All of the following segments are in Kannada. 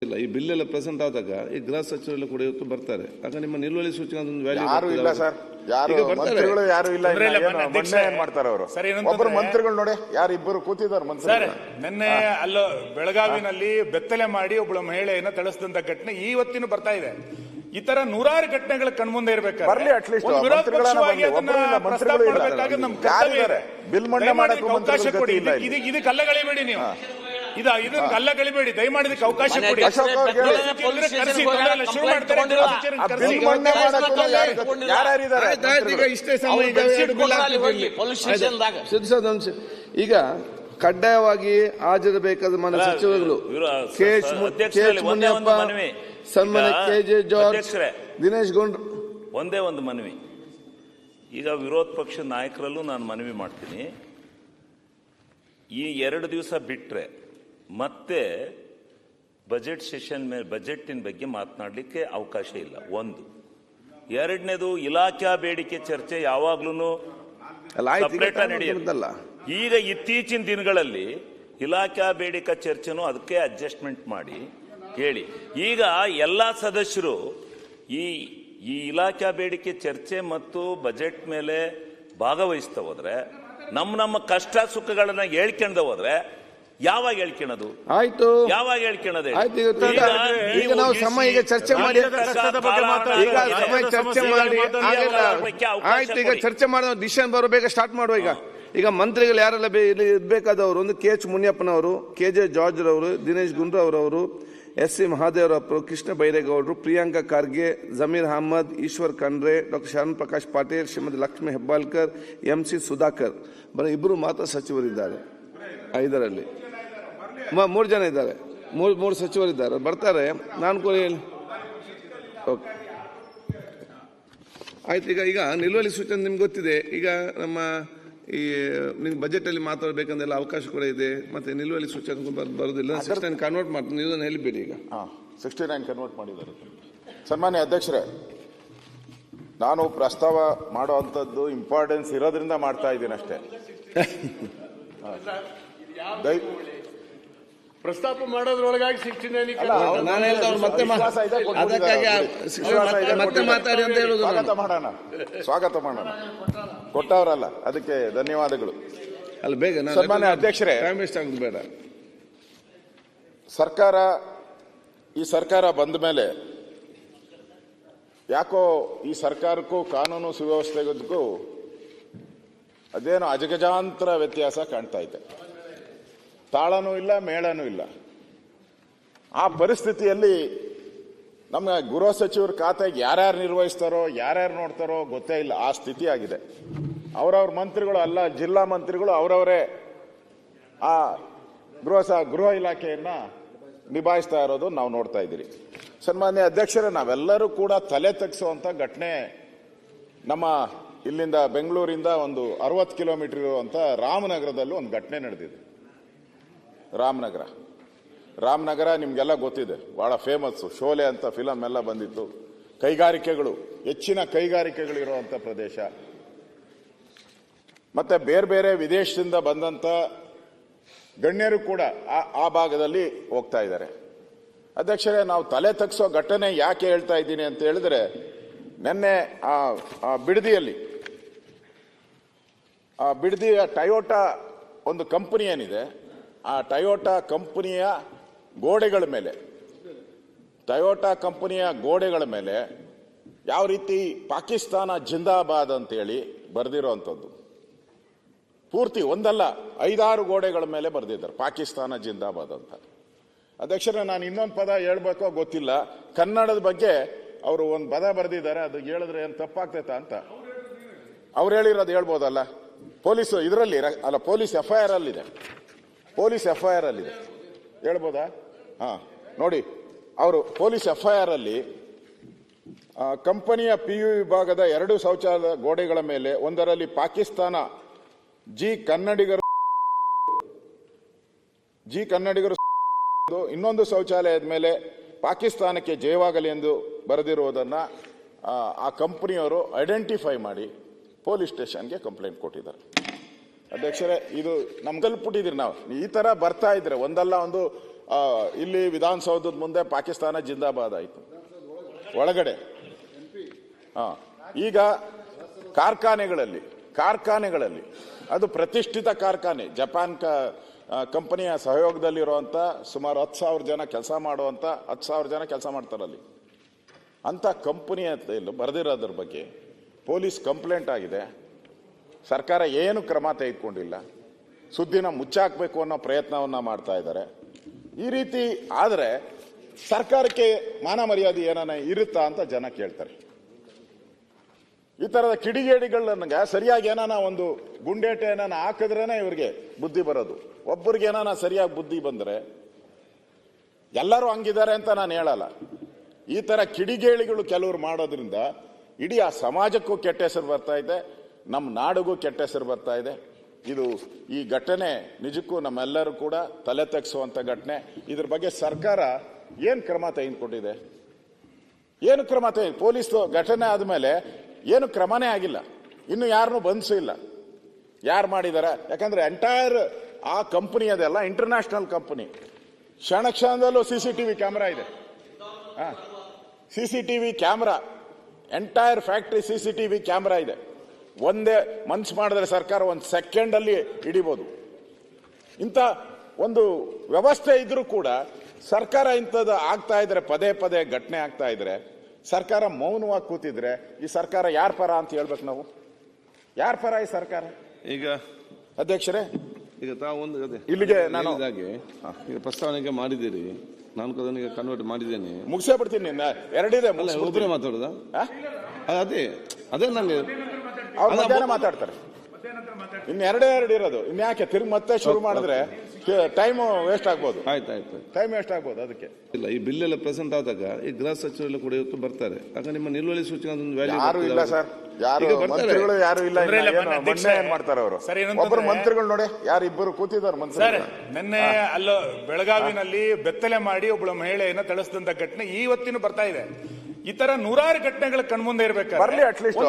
ಇಲ್ಲ ಈ ಬಿಲ್ ಎಲ್ಲ ಪ್ರೆಸೆಂಟ್ ಆದಾಗ ಈ ಗೃಹ ಸಚಿವರೆಲ್ಲ ಕೂಡ ಇವತ್ತು ಬರ್ತಾರೆ. ಆಗ ನಿಮ್ಮ ನಿಲುವಳಿ ಸೂಚನೆ ಅದೊಂದು ವ್ಯಾಲ್ಯೂ ಯಾರು ಇಲ್ಲ ಸರ್, ಯಾರು ಮಂತ್ರಿಗಳು ಯಾರು ಇಲ್ಲ. ಮೊನ್ನೆ ಏನ್ ಮಾಡ್ತಾರೆ ಅವರು, ಒಬ್ಬರು ಮಂತ್ರಿಗಳು ನೋಡಿ ಯಾರು ಇಬ್ಬರು ಕೂತಿದ್ದಾರೆ ಮಂತ್ರಿಗಳು. ನಿನ್ನೆ ಅಲ್ಲೋ ಬೆಳಗಾವಿನಲ್ಲಿ ಬೆತ್ತಲೆ ಮಾಡಿ ಒಬ್ಬಳು ಮಹಿಳೆಯನ್ನ ತಳಿಸಿದಂತ ಘಟನೆ ಇವತ್ತಿನ ಬರ್ತಾ ಇದೆ. ಈ ತರ ನೂರಾರು ಘಟನೆಗಳ ಕಣ್ಮುಂದೆ ಇರಬೇಕಾದ್ರೆ ಬರ್ಲಿ, ಅಟ್ಲೀಸ್ಟ್ ಬಿಲ್ ಮಂಡನೆ ಮಾಡಕ್ಕೆ ಅವಕಾಶ ಕೊಡಿ. ಇದಕ್ಕೆ ಅಲ್ಲಗಳಿಬೇಡಿ ನೀವು, ಇದನ್ನ ಕಲ್ಲಗಳಿಬೇಡಿ, ದಯಮಾಡಿ ಇದಕ್ಕೆ ಅವಕಾಶ ಕೊಡಿ. ಶುರು ಮಾಡ್ತಾರೆ. ಈಗ ಕಡ್ಡಾಯವಾಗಿ ಹಾಜರಬೇಕಾದ ಮಾನ್ಯ ಸಚಿವರುಗಳು KH ಮುನಿಯಪ್ಪ, ಸನ್ಮಾನ್ಯ KJ ಜಾರ್ಜ್, ದಿನೇಶ್ ಗುಂಡ್ರು. ಒಂದೇ ಒಂದು ಮನವಿ, ಈಗ ವಿರೋಧ ಪಕ್ಷದ ನಾಯಕರಲ್ಲೂ ನಾನು ಮನವಿ ಮಾಡ್ತೀನಿ, ಈ 2 ದಿವಸ ಬಿಟ್ರೆ ಮತ್ತೆ ಬಜೆಟ್ ಸೆಷನ್ ಮೇಲೆ ಬಜೆಟಿನ ಬಗ್ಗೆ ಮಾತನಾಡಲಿಕ್ಕೆ ಅವಕಾಶ ಇಲ್ಲ. ಒಂದು. ಎರಡನೇದು, ಇಲಾಖಾ ಬೇಡಿಕೆ ಚರ್ಚೆ ಯಾವಾಗ್ಲೂ ಸಪರೇಟ್ ನಡೆಯುತ್ತಲ್ಲ. ಈಗ ಇತ್ತೀಚಿನ ದಿನಗಳಲ್ಲಿ ಇಲಾಖಾ ಬೇಡಿಕೆ ಚರ್ಚೆನೂ ಅದಕ್ಕೆ ಅಡ್ಜಸ್ಟ್ಮೆಂಟ್ ಮಾಡಿ ಹೇಳಿ. ಈಗ ಎಲ್ಲ ಸದಸ್ಯರು ಈ ಇಲಾಖಾ ಬೇಡಿಕೆ ಚರ್ಚೆ ಮತ್ತು ಬಜೆಟ್ ಮೇಲೆ ಭಾಗವಹಿಸ್ತಾ ಹೋದ್ರೆ, ನಮ್ಮ ಕಷ್ಟ ಸುಖಗಳನ್ನ ಹೇಳ್ಕೊಂಡ ಹೋದ್ರೆ ಯಾವಾಗ ಹೇಳ್ಕೊಳ್ಳೋದು? ಆಯ್ತು, ಯಾವಾಗ ಹೇಳ್ಕೊಳ್ಳೋದು? ಈಗ ನಾವು ಸಮಯ ಈಗ ಚರ್ಚೆ ಮಾಡಿ ಆಯ್ತು, ಈಗ ಚರ್ಚೆ ಮಾಡೋ ಡಿಸಿಷನ್ ಬರಬೇಕ ಸ್ಟಾರ್ಟ್ ಮಾಡುವ. ಈಗ ಮಂತ್ರಿಗಳು ಯಾರೆಲ್ಲ ಇರ್ಬೇಕಾದವರು, ಒಂದು KH ಮುನಿಯಪ್ಪನವರು, KJ ಜಾರ್ಜ್ ರವರು, ದಿನೇಶ್ ಗುಂಡ್ರವರವರು, SC ಮಹಾದೇವರಪ್ಪರು, ಕೃಷ್ಣ ಬೈರೇಗೌಡರು, ಪ್ರಿಯಾಂಕಾ ಖರ್ಗೆ, ಜಮೀರ್ ಅಹಮದ್, ಈಶ್ವರ್ ಖಂಡ್ರೆ, ಡಾ ಶರಣ್ ಪ್ರಕಾಶ್ ಪಾಟೀಲ್, ಶ್ರೀಮತಿ ಲಕ್ಷ್ಮಿ ಹೆಬ್ಬಾಳ್ಕರ್, MC ಸುಧಾಕರ್. ಬರೀ ಇಬ್ಬರು ಮಾತ್ರ ಸಚಿವರಿದ್ದಾರೆ. 5ರಲ್ಲಿ 3 ಜನ ಇದ್ದಾರೆ, 3 ಸಚಿವರಿದ್ದಾರೆ, ಬರ್ತಾರೆ. ನಾನು ಕೂಡ ಆಯ್ತು. ಈಗ ನಿಲುವಳಿ ಸೂಚನೆ ನಿಮ್ಗೆ ಗೊತ್ತಿದೆ. ಈಗ ನಮ್ಮ ಈ ನಿಮ್ಗೆ ಬಜೆಟ್ ಅಲ್ಲಿ ಮಾತಾಡಬೇಕಂದೆಲ್ಲ ಅವಕಾಶ ಕೂಡ ಇದೆ. ಮತ್ತೆ ನಿಲುವಳಿ ಸೂಚನೆ ಬರೋದಿಲ್ಲ, 69 ಕನ್ವರ್ಟ್ ಮಾಡ್ತೀನಿ, ನೀವು ಅದನ್ನು ಹೇಳಿಬಿಡಿ. ಈಗ 69 ಕನ್ವರ್ಟ್ ಮಾಡಿದ್ದಾರೆ. ಸನ್ಮಾನ್ಯ ಅಧ್ಯಕ್ಷರೇ, ನಾನು ಪ್ರಸ್ತಾವ ಮಾಡುವಂಥದ್ದು ಇಂಪಾರ್ಟೆನ್ಸ್ ಇರೋದ್ರಿಂದ ಮಾಡ್ತಾ ಇದ್ದೀನಿ ಅಷ್ಟೇ. ಪ್ರಸ್ತಾಪ ಮಾಡೋದ್ರೊಳಗಾಗಿ 69 ಸ್ವಾಗತ ಮಾಡೋಣ. ಕೊಟ್ಟವರಲ್ಲ, ಅದಕ್ಕೆ ಧನ್ಯವಾದಗಳು. ಅಲ್ಲ ಬೇಗ ಸನ್ಮಾನ್ಯ ಅಧ್ಯಕ್ಷರೇ, ಬೇಡ. ಈ ಸರ್ಕಾರ ಬಂದ ಮೇಲೆ ಯಾಕೋ ಈ ಸರ್ಕಾರಕ್ಕೂ ಕಾನೂನು ಸುವ್ಯವಸ್ಥೆಗೂ ಅದೇನೋ ಅಜಗಜಾಂತರ ವ್ಯತ್ಯಾಸ ಕಾಣ್ತಾ ಇದೆ. ತಾಳನೂ ಇಲ್ಲ, ಮೇಳನೂ ಇಲ್ಲ. ಆ ಪರಿಸ್ಥಿತಿಯಲ್ಲಿ ನಮ್ಮ ಗೃಹ ಸಚಿವರ ಖಾತೆಗೆ ಯಾರ್ಯಾರು ನಿರ್ವಹಿಸ್ತಾರೋ, ಯಾರ್ಯಾರು ನೋಡ್ತಾರೋ ಗೊತ್ತೇ ಇಲ್ಲ. ಆ ಸ್ಥಿತಿ ಆಗಿದೆ. ಅವರವ್ರ ಮಂತ್ರಿಗಳು ಅಲ್ಲ, ಜಿಲ್ಲಾ ಮಂತ್ರಿಗಳು ಅವರವರೇ ಆ ಗೃಹ ಇಲಾಖೆಯನ್ನ ನಿಭಾಯಿಸ್ತಾ ಇರೋದು ನಾವು ನೋಡ್ತಾ ಇದ್ದೀರಿ. ಸನ್ಮಾನ್ಯ ಅಧ್ಯಕ್ಷರೇ, ನಾವೆಲ್ಲರೂ ಕೂಡ ತಲೆ ತಗ್ಸುವಂತ ಘಟನೆ ನಮ್ಮ ಇಲ್ಲಿಂದ ಬೆಂಗಳೂರಿಂದ ಒಂದು 60 ಕಿಲೋಮೀಟರ್ ಇರುವಂತ ರಾಮನಗರದಲ್ಲೂ ಒಂದು ಘಟನೆ ನಡೆದಿದೆ. ರಾಮನಗರ ನಿಮ್ಗೆಲ್ಲ ಗೊತ್ತಿದೆ, ಬಹಳ ಫೇಮಸ್. ಶೋಲೆ ಅಂತ ಫಿಲಮ್ ಎಲ್ಲ ಬಂದಿತ್ತು. ಕೈಗಾರಿಕೆಗಳು, ಹೆಚ್ಚಿನ ಕೈಗಾರಿಕೆಗಳಿರುವಂತ ಪ್ರದೇಶ. ಮತ್ತೆ ಬೇರೆ ಬೇರೆ ವಿದೇಶದಿಂದ ಬಂದಂತ ಗಣ್ಯರು ಕೂಡ ಆ ಭಾಗದಲ್ಲಿ ಹೋಗ್ತಾ ಇದ್ದಾರೆ. ಅಧ್ಯಕ್ಷರೇ, ನಾವು ತಲೆ ತಗ್ಸೋ ಘಟನೆ ಯಾಕೆ ಹೇಳ್ತಾ ಇದ್ದೀನಿ ಅಂತ ಹೇಳಿದ್ರೆ, ನಿನ್ನೆ ಬಿಡದಿಯ ಟೊಯೋಟಾ ಒಂದು ಕಂಪನಿ ಏನಿದೆ, ಆ ಟೊಯೋಟಾ ಕಂಪನಿಯ ಗೋಡೆಗಳ ಮೇಲೆ ಯಾವ ರೀತಿ ಪಾಕಿಸ್ತಾನ ಜಿಂದಾಬಾದ್ ಅಂತೇಳಿ ಬರೆದಿರೋವಂಥದ್ದು. ಪೂರ್ತಿ ಒಂದಲ್ಲ 5-6 ಗೋಡೆಗಳ ಮೇಲೆ ಬರೆದಿದ್ದಾರೆ ಪಾಕಿಸ್ತಾನ ಜಿಂದಾಬಾದ್ ಅಂತ. ಅಧ್ಯಕ್ಷರೇ, ನಾನು ಇನ್ನೊಂದು ಪದ ಹೇಳ್ಬೇಕೋ ಗೊತ್ತಿಲ್ಲ. ಕನ್ನಡದ ಬಗ್ಗೆ ಅವರು ಒಂದು ಪದ ಬರೆದಿದ್ದಾರೆ, ಅದು ಹೇಳಿದ್ರೆ ಏನು ತಪ್ಪಾಗ್ತೈತಾ ಅಂತ. ಅವ್ರು ಹೇಳಿರೋದು ಹೇಳ್ಬೋದಲ್ಲ? ಪೊಲೀಸ್ ಇದರಲ್ಲಿ ಅಲ್ಲ, ಪೊಲೀಸ್ FIR ಅಲ್ಲಿದೆ. ಹೇಳ್ಬೋದಾ? ನೋಡಿ, ಅವರು ಪೊಲೀಸ್ FIR ಅಲ್ಲಿ ಕಂಪನಿಯ PU ವಿಭಾಗದ 2 ಶೌಚಾಲಯ ಗೋಡೆಗಳ ಮೇಲೆ ಒಂದರಲ್ಲಿ ಪಾಕಿಸ್ತಾನ ಜಿ ಕನ್ನಡಿಗರು ಇನ್ನೊಂದು ಶೌಚಾಲಯದ ಮೇಲೆ ಪಾಕಿಸ್ತಾನಕ್ಕೆ ಜಯವಾಗಲಿ ಎಂದು ಬರೆದಿರುವುದನ್ನ ಆ ಕಂಪನಿಯವರು ಐಡೆಂಟಿಫೈ ಮಾಡಿ ಪೊಲೀಸ್ ಸ್ಟೇಷನ್ಗೆ ಕಂಪ್ಲೇಂಟ್ ಕೊಟ್ಟಿದ್ದಾರೆ. ಅಧ್ಯಕ್ಷರೇ, ಇದು ನಮ್ಗೆ ತಲುಪಿಟ್ಟಿದ್ದೀರಿ. ನಾವು ಈ ತರ ಬರ್ತಾ ಇದ್ರೆ ಒಂದಲ್ಲ ಒಂದು ಇಲ್ಲಿ ವಿಧಾನಸೌಧದ ಮುಂದೆ ಪಾಕಿಸ್ತಾನ ಜಿಂದಾಬಾದ್ ಆಯಿತು ಒಳಗಡೆ. ಈಗ ಕಾರ್ಖಾನೆಗಳಲ್ಲಿ ಅದು ಪ್ರತಿಷ್ಠಿತ ಕಾರ್ಖಾನೆ, ಜಪಾನ್ ಕಂಪನಿಯ ಸಹಯೋಗದಲ್ಲಿರುವಂಥ ಸುಮಾರು 10,000 ಜನ ಕೆಲಸ ಮಾಡುವಂಥ 10,000 ಜನ ಕೆಲಸ ಮಾಡ್ತಾರಲ್ಲಿ. ಅಂಥ ಕಂಪನಿಯ ಬರೆದಿರೋದ್ರ ಬಗ್ಗೆ ಪೊಲೀಸ್ ಕಂಪ್ಲೇಂಟ್ ಆಗಿದೆ. ಸರ್ಕಾರ ಏನು ಕ್ರಮ ತೆಗೆದುಕೊಂಡಿಲ್ಲ. ಸುದ್ದಿನ ಮುಚ್ಚಾಕಬೇಕು ಅನ್ನೋ ಪ್ರಯತ್ನವನ್ನ ಮಾಡ್ತಾ ಇದ್ದಾರೆ. ಈ ರೀತಿ ಆದರೆ ಸರ್ಕಾರಕ್ಕೆ ಮಾನ ಮರ್ಯಾದೆ ಏನಾನ ಇರುತ್ತಾ ಅಂತ ಜನ ಕೇಳ್ತಾರೆ. ಈ ತರದ ಕಿಡಿಗೇಡಿಗಳನ್ನ ಸರಿಯಾಗಿ ಏನಾನ ಒಂದು ಗುಂಡೇಟೆ ಏನಾನ ಹಾಕಿದ್ರೇನೆ ಇವ್ರಿಗೆ ಬುದ್ಧಿ ಬರೋದು. ಒಬ್ಬರಿಗೆ ಏನಾನ ಸರಿಯಾಗಿ ಬುದ್ಧಿ ಬಂದರೆ ಎಲ್ಲರೂ ಹಂಗಿದ್ದಾರೆ ಅಂತ ನಾನು ಹೇಳಲ್ಲ. ಈ ತರ ಕಿಡಿಗೇಡಿಗಳು ಕೆಲವರು ಮಾಡೋದ್ರಿಂದ ಇಡೀ ಆ ಸಮಾಜಕ್ಕೂ ಕೆಟ್ಟ ಹೆಸರು ಬರ್ತಾ ಇದೆ, ನಮ್ಮ ನಾಡಿಗೂ ಕೆಟ್ಟ ಹೆಸರು ಬರ್ತಾ ಇದೆ. ಈ ಘಟನೆ ನಿಜಕ್ಕೂ ನಮ್ಮೆಲ್ಲರೂ ಕೂಡ ತಲೆ ತಗ್ಸುವಂತ ಘಟನೆ. ಇದ್ರ ಬಗ್ಗೆ ಸರ್ಕಾರ ಏನು ಕ್ರಮ ತೆಗೆದುಕೊಂಡಿದೆ? ಏನು ಕ್ರಮ ಪೊಲೀಸ್ ಘಟನೆ ಆದಮೇಲೆ ಏನು ಕ್ರಮನೇ ಆಗಿಲ್ಲ. ಇನ್ನು ಯಾರನ್ನೂ ಬಂಧಿಸಿಲ್ಲ. ಯಾರು ಮಾಡಿದ್ದಾರೆ? ಯಾಕಂದ್ರೆ ಎಂಟೈರ್ ಆ ಕಂಪನಿ ಅದೆಲ್ಲ ಇಂಟರ್ನ್ಯಾಷನಲ್ ಕಂಪನಿ. ಕ್ಷಣದಲ್ಲೂ CCTV ಕ್ಯಾಮ್ರಾ ಇದೆ. CCTV camera, entire factory CCTV camera ಇದೆ. ಒಂದೇ ಮನ್ಸು ಮಾಡಿದ್ರೆ ಸರ್ಕಾರ 1 ಸೆಕೆಂಡಲ್ಲಿ ಹಿಡಿಬಹುದು. ಇಂಥ ಒಂದು ವ್ಯವಸ್ಥೆ ಇದ್ರೂ ಕೂಡ ಸರ್ಕಾರ ಇಂಥದ್ದು ಆಗ್ತಾ ಇದ್ರೆ, ಪದೇ ಪದೇ ಘಟನೆ ಆಗ್ತಾ ಇದ್ರೆ ಸರ್ಕಾರ ಮೌನವಾಗಿ ಕೂತಿದ್ರೆ ಈ ಸರ್ಕಾರ ಯಾರ ಪರ ಅಂತ ಹೇಳ್ಬೇಕು ನಾವು? ಯಾರ ಪರ ಈ ಸರ್ಕಾರ? ಈಗ ಅಧ್ಯಕ್ಷರೇ, ಈಗ ತಾವು ಇಲ್ಲಿಗೆ ನಾನು ಈಗ ಪ್ರಸ್ತಾವನೆಗೆ ಮಾಡಿದ್ದೀರಿ, ನಾನು ಅದನ್ನ ಕನ್ವರ್ಟ್ ಮಾಡಿದ್ದೇನೆ. ಮುಗಿಸೇ ಬಿಡ್ತೀನಿ. ಎರಡಿದೆ ಒಬ್ಬರೇ ಮಾತಾಡೋದ? ಅದೇ ನನಗೆ ಅವ್ರು ಮಧ್ಯಾಹ್ನ ಮಾತಾಡ್ತಾರೆ. ಇನ್ನು ಎರಡೇ ಇರೋದು. ಇನ್ಯಾಕೆ ತಿರುಗಿ ಮತ್ತೆ ಶುರು ಮಾಡಿದ್ರೆ ಟೈಮ್ ವೇಸ್ಟ್ ಆಗ್ಬೋದು. ಆಯ್ತು ಟೈಮ್ ವೇಸ್ಟ್ ಆಗ್ಬೋದು. ಅದಕ್ಕೆ ಇಲ್ಲ, ಈ ಬಿಲ್ ಎಲ್ಲ ಪ್ರೆಸೆಂಟ್ ಆದಾಗ ಈ ಗೃಹ ಸಚಿವರೆಲ್ಲ ಕೂಡ ಇವತ್ತು ಬರ್ತಾರೆ. ಆಗ ನಿಮ್ಮ ನಿಲುವಳಿ ಸೂಚನೆ ಯಾರು ಇಲ್ಲ ಸರ್, ಮಂತ್ರಿಗಳು ಯಾರು ಇಲ್ಲ. ಮೊನ್ನೆ ಏನ್ ಮಾಡ್ತಾರೆ ಅವರು? ಒಬ್ಬರು ಮಂತ್ರಿಗಳು ನೋಡಿ, ಯಾರು ಇಬ್ಬರು ಕೂತಿದ್ದಾರೆ ಮಂತ್ರಿ. ನಿನ್ನೆ ಅಲ್ಲ ಬೆಳಗಾವಿನಲ್ಲಿ ಬೆತ್ತಲೆ ಮಾಡಿ ಒಬ್ಬಳು ಮಹಿಳೆಯನ್ನ ಥಳಿಸಿದಂತ ಘಟನೆ ಇವತ್ತಿನ ಬರ್ತಾ ಇದೆ. ಈ ತರ ನೂರಾರು ಘಟನೆಗಳ ಕಣ್ಮುಂದೆ ಇರಬೇಕಾದ್ರೆ ಬರ್ಲಿ, ಅಟ್ಲೀಸ್ಟ್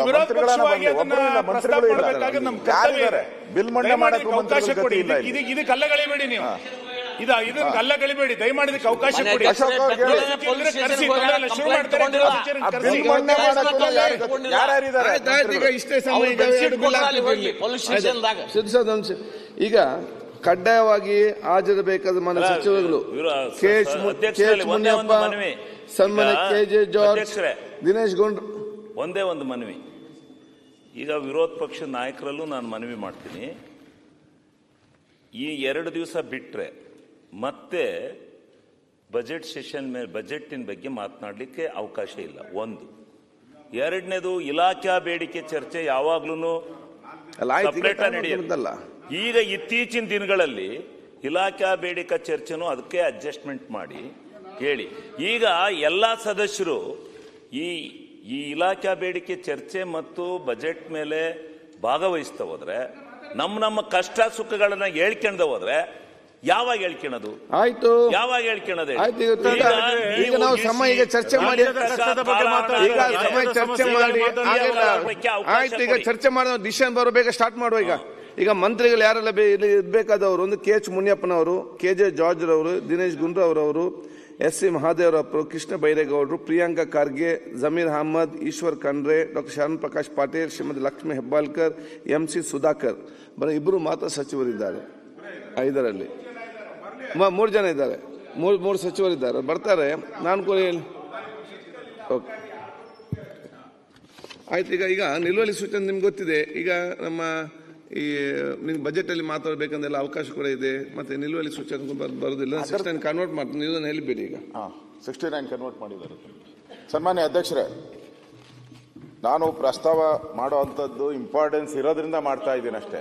ಬಿಲ್ ಮಂಡನೆ ಮಾಡಕ್ಕೆ ಅವಕಾಶ ಕೊಡಿ. ಇದಕ್ಕೆ ಅಲ್ಲಗಳಿಬೇಡಿ ನೀವು, ಇದನ್ನ ಕಲ್ಲಗಳಿಬೇಡಿ ದಯಮಾಡಿ. ಇದಕ್ಕೆ ಅವಕಾಶ ಕೊಡಿ. ಈಗ ಕಡ್ಡಾಯವಾಗಿ ಹಾಜರಬೇಕಾದ ಮಾನ್ಯ ಸಚಿವರುಗಳು KH ಮುನಿಯಪ್ಪ, ಸನ್ಮಾನ್ಯ KJ ಜಾರ್ಜ್, ದಿನೇಶ್ ಗುಂಡ್ರು. ಒಂದೇ ಒಂದು ಮನವಿ, ಈಗ ವಿರೋಧ ಪಕ್ಷದ ನಾಯಕರಲ್ಲೂ ನಾನು ಮನವಿ ಮಾಡ್ತೀನಿ. ಈ 2 ದಿವಸ ಬಿಟ್ರೆ ಮತ್ತೆ ಬಜೆಟ್ ಸೆಷನ್ ಮೇಲೆ ಬಜೆಟಿನ ಬಗ್ಗೆ ಮಾತನಾಡಲಿಕ್ಕೆ ಅವಕಾಶ ಇಲ್ಲ. ಒಂದು. ಎರಡನೇದು, ಇಲಾಖಾ ಬೇಡಿಕೆ ಚರ್ಚೆ ಯಾವಾಗ್ಲೂ ಸಪರೇಟ್ ನಡೆಯುತ್ತಲ್ಲ. ಈಗ ಇತ್ತೀಚಿನ ದಿನಗಳಲ್ಲಿ ಇಲಾಖಾ ಬೇಡಿಕೆ ಚರ್ಚೆನೂ ಅದಕ್ಕೆ ಅಡ್ಜಸ್ಟ್ಮೆಂಟ್ ಮಾಡಿ ಹೇಳಿ. ಈಗ ಎಲ್ಲ ಸದಸ್ಯರು ಈ ಇಲಾಖಾ ಬೇಡಿಕೆ ಚರ್ಚೆ ಮತ್ತು ಬಜೆಟ್ ಮೇಲೆ ಭಾಗವಹಿಸ್ತಾ ಹೋದ್ರೆ, ನಮ್ಮ ಕಷ್ಟ ಸುಖಗಳನ್ನ ಹೇಳ್ಕೊಂಡ ಹೋದ್ರೆ ಯಾವಾಗ ಹೇಳ್ಕೊಳ್ಳೋದು? ಆಯ್ತು, ಯಾವಾಗ ಹೇಳ್ಕೊಳ್ಳೋದು? ಈಗ ನಾವು ಈಗ ಚರ್ಚೆ ಮಾಡಿ ಆಯ್ತು, ಈಗ ಚರ್ಚೆ ಮಾಡೋ ಡಿಸೆಂಬರ್ ಬೇಗ ಸ್ಟಾರ್ಟ್ ಮಾಡುವ. ಈಗ ಮಂತ್ರಿಗಳು ಯಾರೆಲ್ಲ ಇರ್ಬೇಕಾದವರು ಒಂದು KH ಮುನಿಯಪ್ಪನವರು, KJ ಜಾರ್ಜ್ ರವರು, ದಿನೇಶ್ ಗುಂಡ್ರವರು, SC ಮಹಾದೇವರವರು, ಕೃಷ್ಣ ಬೈರೇಗೌಡರು, ಪ್ರಿಯಾಂಕಾ ಖರ್ಗೆ, ಜಮೀರ್ ಅಹಮದ್, ಈಶ್ವರ್ ಖಂಡ್ರೆ, ಡಾಕ್ಟರ್ ಶರಣ್ ಪ್ರಕಾಶ್ ಪಾಟೀಲ್, ಶ್ರೀಮತಿ ಲಕ್ಷ್ಮೀ ಹೆಬ್ಬಾಳ್ಕರ್, MC ಸುಧಾಕರ್. ಬರೀ ಇಬ್ಬರು ಮಾತ್ರ ಸಚಿವರಿದ್ದಾರೆ. 5ರಲ್ಲಿ 3 ಜನ ಇದ್ದಾರೆ. 3 ಸಚಿವರಿದ್ದಾರೆ, ಬರ್ತಾರೆ. ನಾನು ಕೂಡ ಓಕೆ ಆಯ್ತು. ಈಗ ನಿಲುವಳಿ ಸೂಚನೆ ನಿಮ್ಗೆ ಗೊತ್ತಿದೆ. ಈಗ ನಮ್ಮ ಈ ಬಜೆಟ್ ಅಲ್ಲಿ ಮಾತಾಡಬೇಕಂದೆಲ್ಲ ಅವಕಾಶ ಕೂಡ ಇದೆ. ಮತ್ತೆ ನಿಲುವಳಿ ಸೂಚನೆ ಬರೋದಿಲ್ಲ. 69 ಕನ್ವರ್ಟ್ ಮಾಡ್ತೀನಿ, ಇದನ್ನು ಹೇಳಿಬಿಡಿ. ಈಗ 69 ಕನ್ವರ್ಟ್ ಮಾಡಿದ್ದಾರೆ. ಸನ್ಮಾನ್ಯ ಅಧ್ಯಕ್ಷರೇ, ನಾನು ಪ್ರಸ್ತಾವ ಮಾಡುವಂಥದ್ದು ಇಂಪಾರ್ಟೆನ್ಸ್ ಇರೋದ್ರಿಂದ ಮಾಡ್ತಾ ಇದ್ದೀನಿ ಅಷ್ಟೇ.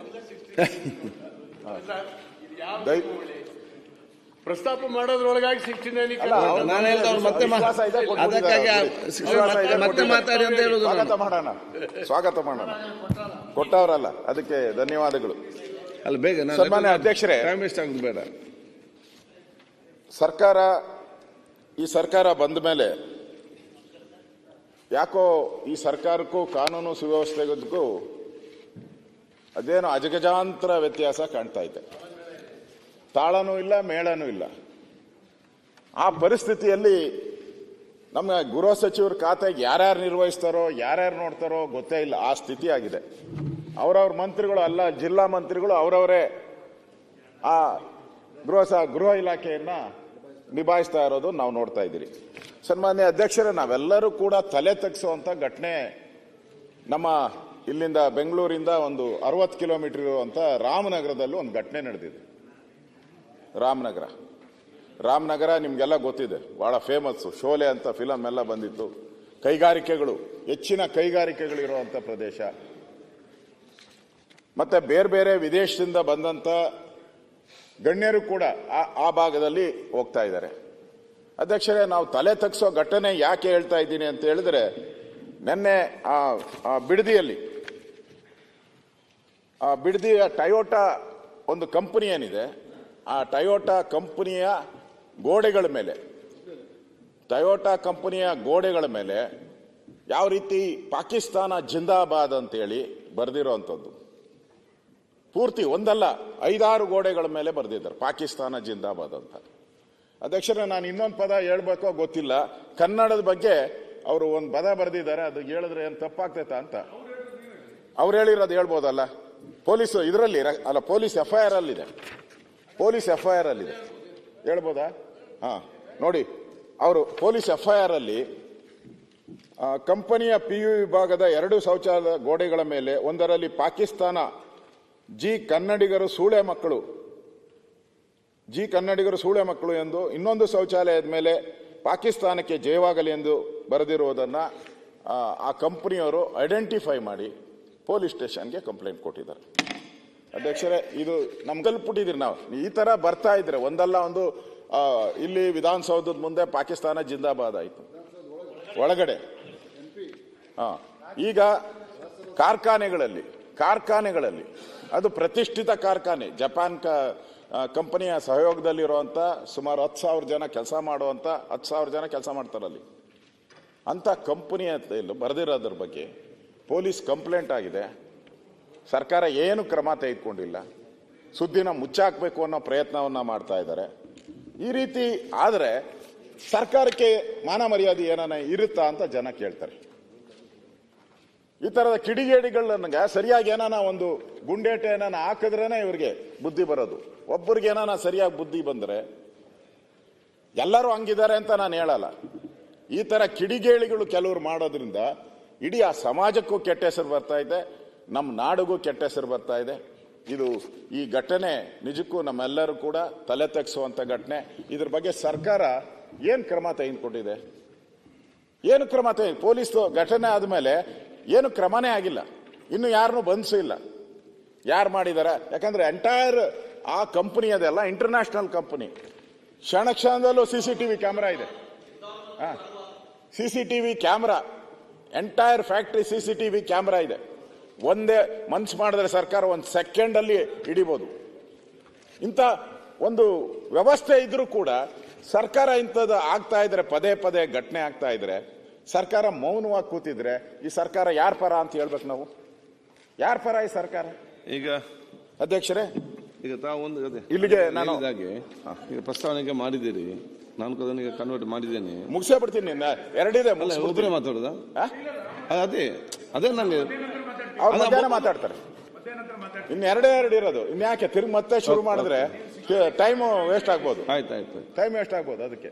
ಪ್ರಸ್ತಾಪ ಮಾಡೋದ್ರೊಳಗಾಗಿ 69 ಸ್ವಾಗತ ಮಾಡೋಣ. ಕೊಟ್ಟವರಲ್ಲ, ಅದಕ್ಕೆ ಧನ್ಯವಾದಗಳು. ಅಲ್ಲ, ಬೇಗ ಸನ್ಮಾನ್ಯ ಅಧ್ಯಕ್ಷರೇ, ಬೇಡ. ಈ ಸರ್ಕಾರ ಬಂದ ಮೇಲೆ ಯಾಕೋ ಈ ಸರ್ಕಾರಕ್ಕೂ ಕಾನೂನು ಸುವ್ಯವಸ್ಥೆಗೂ ಅದೇನೋ ಅಜಗಜಾಂತರ ವ್ಯತ್ಯಾಸ ಕಾಣ್ತಾ ಇದೆ. ತಾಳನೂ ಇಲ್ಲ, ಮೇಳನೂ ಇಲ್ಲ. ಆ ಪರಿಸ್ಥಿತಿಯಲ್ಲಿ ನಮ್ಮ ಗೃಹ ಸಚಿವರ ಖಾತೆಗೆ ಯಾರ್ಯಾರು ನಿರ್ವಹಿಸ್ತಾರೋ ಯಾರ್ಯಾರು ನೋಡ್ತಾರೋ ಗೊತ್ತೇ ಇಲ್ಲ, ಆ ಸ್ಥಿತಿ ಆಗಿದೆ. ಅವರವ್ರ ಮಂತ್ರಿಗಳು ಅಲ್ಲ, ಜಿಲ್ಲಾ ಮಂತ್ರಿಗಳು ಅವರವರೇ ಆ ಗೃಹ ಇಲಾಖೆಯನ್ನ ನಿಭಾಯಿಸ್ತಾ ಇರೋದು ನಾವು ನೋಡ್ತಾ ಇದ್ದೀರಿ. ಸನ್ಮಾನ್ಯ ಅಧ್ಯಕ್ಷರೇ, ನಾವೆಲ್ಲರೂ ಕೂಡ ತಲೆ ತಗ್ಸುವಂತ ಘಟನೆ ನಮ್ಮ ಇಲ್ಲಿಂದ ಬೆಂಗಳೂರಿಂದ ಒಂದು 60 ಕಿಲೋಮೀಟರ್ ಇರುವಂತ ರಾಮನಗರದಲ್ಲೂ ಒಂದು ಘಟನೆ ನಡೆದಿದೆ. ರಾಮನಗರ ನಿಮ್ಗೆಲ್ಲ ಗೊತ್ತಿದೆ, ಬಹಳ ಫೇಮಸ್. ಶೋಲೆ ಅಂತ ಫಿಲಂ ಎಲ್ಲ ಬಂದಿತ್ತು. ಕೈಗಾರಿಕೆಗಳು, ಹೆಚ್ಚಿನ ಕೈಗಾರಿಕೆಗಳು ಇರುವಂತ ಪ್ರದೇಶ. ಮತ್ತೆ ಬೇರೆ ಬೇರೆ ವಿದೇಶದಿಂದ ಬಂದಂತ ಗಣ್ಯರು ಕೂಡ ಆ ಭಾಗದಲ್ಲಿ ಹೋಗ್ತಾ ಇದ್ದಾರೆ. ಅಧ್ಯಕ್ಷರೇ, ನಾವು ತಲೆ ತಗ್ಸೋ ಘಟನೆ ಯಾಕೆ ಹೇಳ್ತಾ ಇದ್ದೀನಿ ಅಂತ ಹೇಳಿದ್ರೆ, ನಿನ್ನೆ ಬಿಡದಿಯ ಟೊಯೋಟಾ ಒಂದು ಕಂಪನಿ ಏನಿದೆ, ಆ ಟೊಯೋಟಾ ಕಂಪನಿಯ ಗೋಡೆಗಳ ಮೇಲೆ ಯಾವ ರೀತಿ ಪಾಕಿಸ್ತಾನ ಜಿಂದಾಬಾದ್ ಅಂತೇಳಿ ಬರೆದಿರೋವಂಥದ್ದು. ಪೂರ್ತಿ ಒಂದಲ್ಲ 5-6 ಗೋಡೆಗಳ ಮೇಲೆ ಬರೆದಿದ್ದಾರೆ ಪಾಕಿಸ್ತಾನ ಜಿಂದಾಬಾದ್ ಅಂತ. ಅಧ್ಯಕ್ಷರೇ, ನಾನು ಇನ್ನೊಂದು ಪದ ಹೇಳ್ಬೇಕೋ ಗೊತ್ತಿಲ್ಲ, ಕನ್ನಡದ ಬಗ್ಗೆ ಅವರು ಒಂದು ಪದ ಬರೆದಿದ್ದಾರೆ, ಅದು ಹೇಳಿದ್ರೆ ಏನು ತಪ್ಪಾಗ್ತೈತಾ ಅಂತ. ಅವ್ರು ಹೇಳಿರೋದು ಹೇಳ್ಬೋದಲ್ಲ? ಪೊಲೀಸ್ ಇದರಲ್ಲಿ ಅಲ್ಲ, ಪೊಲೀಸ್ FIR ಅಲ್ಲಿದೆ, ಹೇಳ್ಬೋದಾ? ನೋಡಿ, ಅವರು ಪೊಲೀಸ್ FIR ಅಲ್ಲಿ ಕಂಪನಿಯ PU ವಿಭಾಗದ 2 ಶೌಚಾಲಯ ಗೋಡೆಗಳ ಮೇಲೆ ಒಂದರಲ್ಲಿ ಪಾಕಿಸ್ತಾನ ಕನ್ನಡಿಗರು ಸೂಳೆ ಮಕ್ಕಳು ಎಂದು, ಇನ್ನೊಂದು ಶೌಚಾಲಯದ ಮೇಲೆ ಪಾಕಿಸ್ತಾನಕ್ಕೆ ಜಯವಾಗಲಿ ಎಂದು ಬರೆದಿರುವುದನ್ನ ಆ ಕಂಪನಿಯವರು ಐಡೆಂಟಿಫೈ ಮಾಡಿ ಪೊಲೀಸ್ ಸ್ಟೇಷನ್ಗೆ ಕಂಪ್ಲೇಂಟ್ ಕೊಟ್ಟಿದ್ದಾರೆ. ಅಧ್ಯಕ್ಷರೇ, ಇದು ನಮ್ಗಲ್ಪಟ್ಟಿದ್ದೀರಿ ನಾವು. ಈ ತರ ಬರ್ತಾ ಇದ್ರೆ ಒಂದಲ್ಲ ಒಂದು ಇಲ್ಲಿ ವಿಧಾನಸೌಧದ ಮುಂದೆ ಪಾಕಿಸ್ತಾನ ಜಿಂದಾಬಾದ್ ಆಯಿತು ಒಳಗಡೆ. ಈಗ ಕಾರ್ಖಾನೆಗಳಲ್ಲಿ ಅದು ಪ್ರತಿಷ್ಠಿತ ಕಾರ್ಖಾನೆ, ಜಪಾನ್ ಕಂಪನಿಯ ಸಹಯೋಗದಲ್ಲಿರುವಂತ ಸುಮಾರು 10,000 ಜನ ಕೆಲಸ ಮಾಡುವಂತ 10,000 ಜನ ಕೆಲಸ ಮಾಡ್ತಾರಲ್ಲಿ. ಅಂತ ಕಂಪನಿಯ ಬರೆದಿರೋದ್ರ ಬಗ್ಗೆ ಪೊಲೀಸ್ ಕಂಪ್ಲೇಂಟ್ ಆಗಿದೆ. ಸರ್ಕಾರ ಏನು ಕ್ರಮ ತೆಗೆದುಕೊಂಡಿಲ್ಲ, ಸುದ್ದಿನ ಮುಚ್ಚಾಕ್ಬೇಕು ಅನ್ನೋ ಪ್ರಯತ್ನವನ್ನ ಮಾಡ್ತಾ ಇದ್ದಾರೆ. ಈ ರೀತಿ ಆದರೆ ಸರ್ಕಾರಕ್ಕೆ ಮಾನ ಮರ್ಯಾದೆ ಏನಾನ ಇರುತ್ತಾ ಅಂತ ಜನ ಕೇಳ್ತಾರೆ. ಈ ತರದ ಕಿಡಿಗೇಡಿಗಳನ್ನ ಸರಿಯಾಗಿ ಏನಾನ ಒಂದು ಗುಂಡೇಟೆ ಏನಾನ ಹಾಕಿದ್ರೇನೆ ಇವ್ರಿಗೆ ಬುದ್ಧಿ ಬರೋದು. ಒಬ್ಬರಿಗೆ ಏನಾನ ಸರಿಯಾಗಿ ಬುದ್ಧಿ ಬಂದ್ರೆ, ಎಲ್ಲರೂ ಹಂಗಿದ್ದಾರೆ ಅಂತ ನಾನು ಹೇಳಲ್ಲ. ಈ ತರ ಕಿಡಿಗೇಡಿಗಳು ಕೆಲವರು ಮಾಡೋದ್ರಿಂದ ಇಡೀ ಆ ಸಮಾಜಕ್ಕೂ ಕೆಟ್ಟ ಹೆಸರು ಬರ್ತಾ ಇದೆ, ನಮ್ಮ ನಾಡಿಗೂ ಕೆಟ್ಟ ಹೆಸರು ಬರ್ತಾ ಇದೆ. ಈ ಘಟನೆ ನಿಜಕ್ಕೂ ನಮ್ಮೆಲ್ಲರೂ ಕೂಡ ತಲೆ ತಗ್ಸುವಂತ ಘಟನೆ. ಇದ್ರ ಬಗ್ಗೆ ಸರ್ಕಾರ ಏನ್ ಕ್ರಮ ತೆಗೆದುಕೊಂಡಿದೆ? ಏನು ಕ್ರಮ ಪೊಲೀಸ್ ಘಟನೆ ಆದ್ಮೇಲೆ ಏನು ಕ್ರಮನೇ ಆಗಿಲ್ಲ, ಇನ್ನು ಯಾರನ್ನೂ ಬಂಧಿಸಿಲ್ಲ. ಯಾರು ಮಾಡಿದಾರೆ? ಯಾಕಂದ್ರೆ ಎಂಟೈರ್ ಆ ಕಂಪನಿ ಅದೆಲ್ಲ ಇಂಟರ್ನ್ಯಾಷನಲ್ ಕಂಪನಿ. ಕ್ಷಣದಲ್ಲೂ CCTV ಕ್ಯಾಮೆರಾ ಇದೆ. CCTV camera, entire factory CCTV camera ಇದೆ. ಒಂದೇ ಮನ್ಸು ಮಾಡಿದ್ರೆ ಸರ್ಕಾರ 1 ಸೆಕೆಂಡ್ ಅಲ್ಲಿ ಹಿಡಿಬಹುದು. ಇಂಥ ಒಂದು ವ್ಯವಸ್ಥೆ ಇದ್ರೂ ಕೂಡ ಸರ್ಕಾರ ಇಂಥದ್ದು ಆಗ್ತಾ ಇದ್ರೆ, ಪದೇ ಪದೇ ಘಟನೆ ಆಗ್ತಾ ಇದ್ರೆ ಸರ್ಕಾರ ಮೌನವಾಗಿ ಕೂತಿದ್ರೆ ಈ ಸರ್ಕಾರ ಯಾರ ಪರ ಅಂತ ಹೇಳ್ಬೇಕು ನಾವು? ಯಾರ ಪರ ಈ ಸರ್ಕಾರ? ಈಗ ಅಧ್ಯಕ್ಷರೇ, ಈಗ ತಾವೊಂದು ಇಲ್ಲಿಗೆ ನಾನು ಈಗ ಪ್ರಸ್ತಾವನೆಗೆ ಮಾಡಿದ್ದೀರಿ, ನಾನು ಅದನ್ನ ಕನ್ವರ್ಟ್ ಮಾಡಿದ್ದೇನೆ. ಮುಗಿಸೇ ಬಿಡ್ತೀನಿ. 2 ಇದೆ, ಒಬ್ಬರೇ ಮಾತಾಡೋದಾ? ಅದೇ ನಂಗೆ ಅವ್ರು ಮಧ್ಯಾಹ್ನ ಮಾತಾಡ್ತಾರೆ. ಇನ್ನು 2 ಇರೋದು. ಇನ್ಯಾಕೆ ತಿರುಗಿ ಮತ್ತೆ ಶುರು ಮಾಡಿದ್ರೆ ಟೈಮ್ ವೇಸ್ಟ್ ಆಗ್ಬೋದು. ಆಯ್ತು ಟೈಮ್ ವೇಸ್ಟ್ ಆಗ್ಬೋದು ಅದಕ್ಕೆ.